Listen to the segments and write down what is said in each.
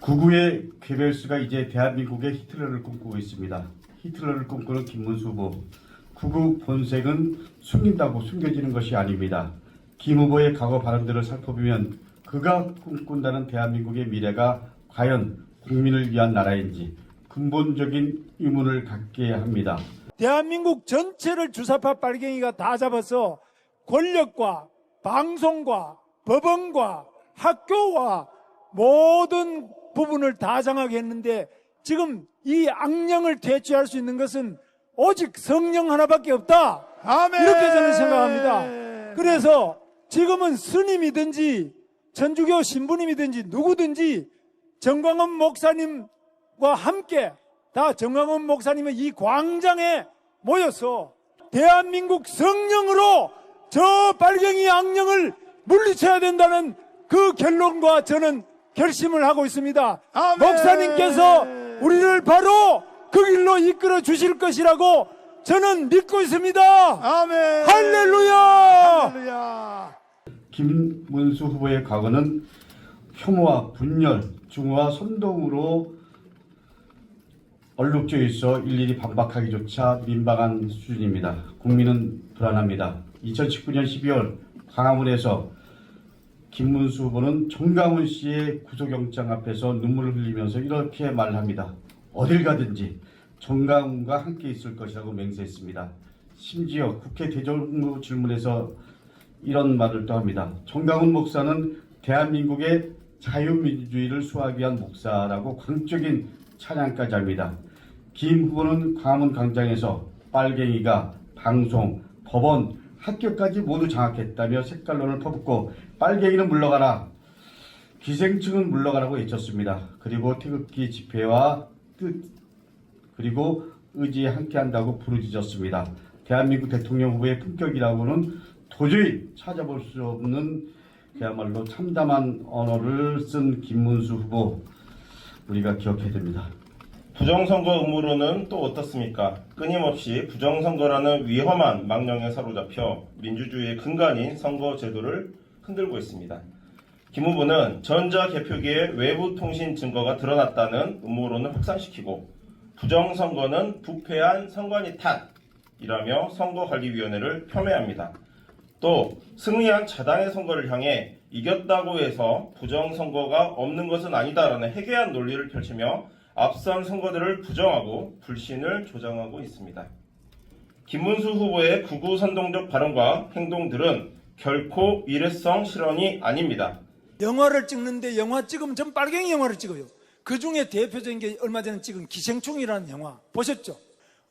구구의 괴벨스가 이제 대한민국의 히틀러를 꿈꾸고 있습니다. 히틀러를 꿈꾸는 김문수 후보. 구구 본색은 숨긴다고 숨겨지는 것이 아닙니다. 김 후보의 과거 발언들을 살펴보면 그가 꿈꾼다는 대한민국의 미래가 과연 국민을 위한 나라인지 근본적인 의문을 갖게 합니다. 대한민국 전체를 주사파 빨갱이가 다 잡아서 권력과 방송과 법원과 학교와 모든 부분을 다 장악했는데 지금 이 악령을 퇴치할 수 있는 것은 오직 성령 하나밖에 없다. 아멘. 이렇게 저는 생각합니다. 그래서 지금은 스님이든지 천주교 신부님이든지 누구든지 정광훈 목사님과 함께 다 정광훈 목사님의 이 광장에 모여서 대한민국 성령으로 저 빨갱이 악령을 물리쳐야 된다는 그 결론과 저는 결심을 하고 있습니다. 아멘. 목사님께서 우리를 바로 그 길로 이끌어 주실 것이라고 저는 믿고 있습니다. 아멘. 할렐루야. 할렐루야. 김문수 후보의 과거는 혐오와 분열, 증오와 선동으로 얼룩져 있어 일일이 반박하기조차 민망한 수준입니다. 국민은 불안합니다. 2019년 12월 광화문에서 김문수 후보는 정강훈 씨의 구속영장 앞에서 눈물을 흘리면서 이렇게 말합니다. 어딜 가든지 정강훈과 함께 있을 것이라고 맹세했습니다. 심지어 국회 대정부 질문에서 이런 말을 또 합니다. 정강훈 목사는 대한민국의 자유민주주의를 수호하기 위한 목사라고 광적인 찬양까지 합니다. 김 후보는 광화문 광장에서 빨갱이가 방송, 법원, 학교까지 모두 장악했다며 색깔론을 퍼붓고 빨갱이는 물러가라, 기생충은 물러가라고 외쳤습니다. 그리고 태극기 집회와 뜻 그리고 의지에 함께한다고 부르짖었습니다. 대한민국 대통령 후보의 품격이라고는 도저히 찾아볼 수 없는 그야말로 참담한 언어를 쓴 김문수 후보, 우리가 기억해야 됩니다. 부정선거 음모론은 또 어떻습니까? 끊임없이 부정선거라는 위험한 망령에 사로잡혀 민주주의의 근간인 선거제도를 흔들고 있습니다. 김 후보는 전자개표기에 외부 통신 증거가 드러났다는 음모론을 확산시키고 부정선거는 부패한 선관위 탓이라며 선거관리위원회를 폄훼합니다. 또 승리한 자당의 선거를 향해 이겼다고 해서 부정선거가 없는 것은 아니다라는 해괴한 논리를 펼치며 앞선 선거들을 부정하고 불신을 조장하고 있습니다. 김문수 후보의 극우 선동적 발언과 행동들은 결코 일회성 실언이 아닙니다. 영화를 찍는데 영화 찍으면 전 빨갱이 영화를 찍어요. 그 중에 대표적인 게 얼마 전에 찍은 기생충이라는 영화 보셨죠?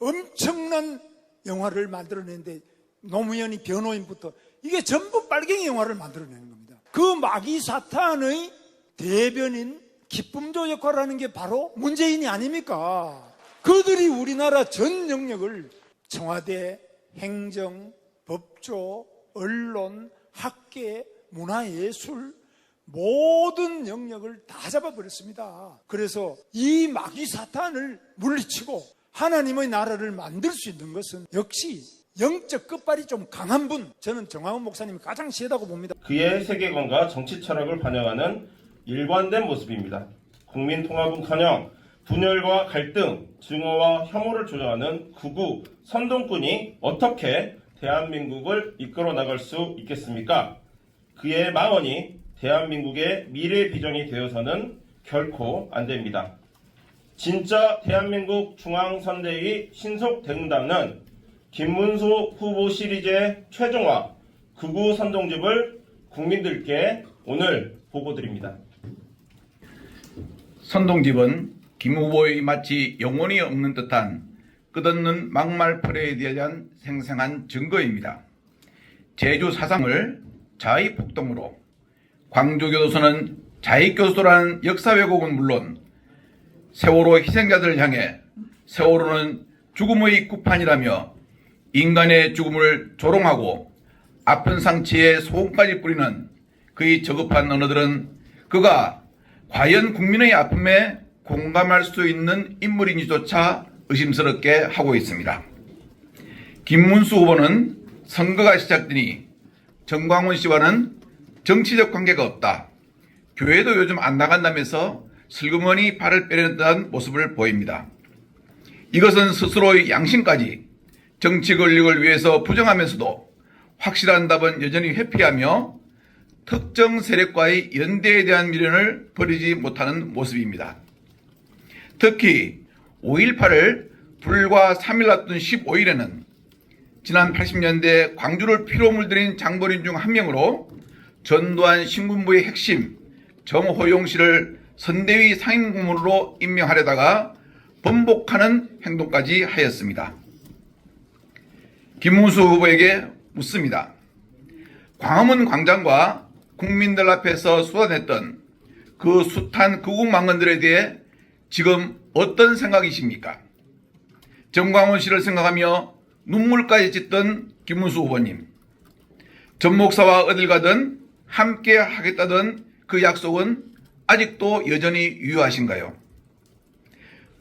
엄청난 영화를 만들어내는데 노무현이 변호인부터 이게 전부 빨갱이 영화를 만들어내는 겁니다. 그 마귀 사탄의 대변인 기쁨조 역할을 하는 게 바로 문재인이 아닙니까? 그들이 우리나라 전 영역을 청와대, 행정, 법조, 언론, 학계, 문화예술 모든 영역을 다 잡아버렸습니다. 그래서 이 마귀 사탄을 물리치고 하나님의 나라를 만들 수 있는 것은 역시 영적 끝발이 좀 강한 분, 저는 정광훈 목사님이 가장 시하다고 봅니다. 그의 세계관과 정치 철학을 반영하는 일관된 모습입니다. 국민 통합은커녕 분열과 갈등, 증오와 혐오를 조장하는 극우 선동꾼이 어떻게 대한민국을 이끌어 나갈 수 있겠습니까? 그의 망언이 대한민국의 미래 비전이 되어서는 결코 안 됩니다. 진짜 대한민국 중앙선대위 신속 대응단은 김문수 후보 시리즈의 최종화 극우 선동집을 국민들께 오늘 보고드립니다. 선동집은 김 후보의 마치 영혼이 없는 듯한 끝없는 막말 플레이에 대한 생생한 증거입니다. 제주 사상을 자의폭동으로, 광주교도소는 자의교도소라는 역사 왜곡은 물론 세월호 희생자들을 향해 세월호는 죽음의 구판이라며 인간의 죽음을 조롱하고 아픈 상처에 소금까지 뿌리는 그의 저급한 언어들은 그가 과연 국민의 아픔에 공감할 수 있는 인물인지조차 의심스럽게 하고 있습니다. 김문수 후보는 선거가 시작되니 정광훈 씨와는 정치적 관계가 없다, 교회도 요즘 안 나간다면서 슬그머니 발을 빼려는 모습을 보입니다. 이것은 스스로의 양심까지 정치 권력을 위해서 부정하면서도 확실한 답은 여전히 회피하며 특정 세력과의 연대에 대한 미련을 버리지 못하는 모습입니다. 특히 5.18을 불과 3일 앞둔 15일에는 지난 80년대 광주를 피로 물들인 장본인 중 한 명으로 전두환 신군부의 핵심 정호용 씨를 선대위 상임고문으로 임명하려다가 번복하는 행동까지 하였습니다. 김문수 후보에게 묻습니다. 광화문 광장과 국민들 앞에서 쏟아냈던 그 숱한 극우망언들에 대해 지금 어떤 생각이십니까? 정광훈 씨를 생각하며 눈물까지 찢던 김문수 후보님. 전 목사와 어딜 가든 함께 하겠다던 그 약속은 아직도 여전히 유효하신가요?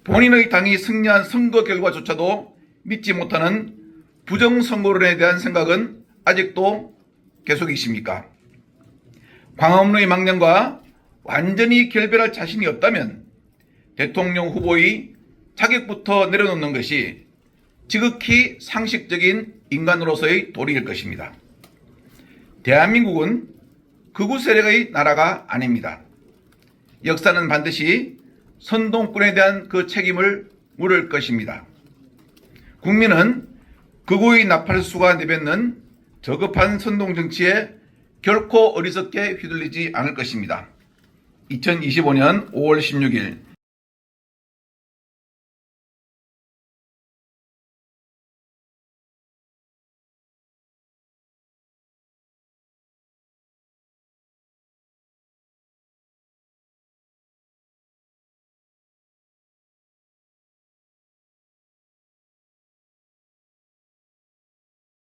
본인의 당이 승리한 선거 결과조차도 믿지 못하는 부정선거론에 대한 생각은 아직도 계속이십니까? 광화문의 망령과 완전히 결별할 자신이 없다면 대통령 후보의 자격부터 내려놓는 것이 지극히 상식적인 인간으로서의 도리일 것입니다. 대한민국은 극우 세력의 나라가 아닙니다. 역사는 반드시 선동꾼에 대한 그 책임을 물을 것입니다. 국민은 극우의 나팔수가 내뱉는 저급한 선동정치에 결코 어리석게 휘둘리지 않을 것입니다. 2025년 5월 16일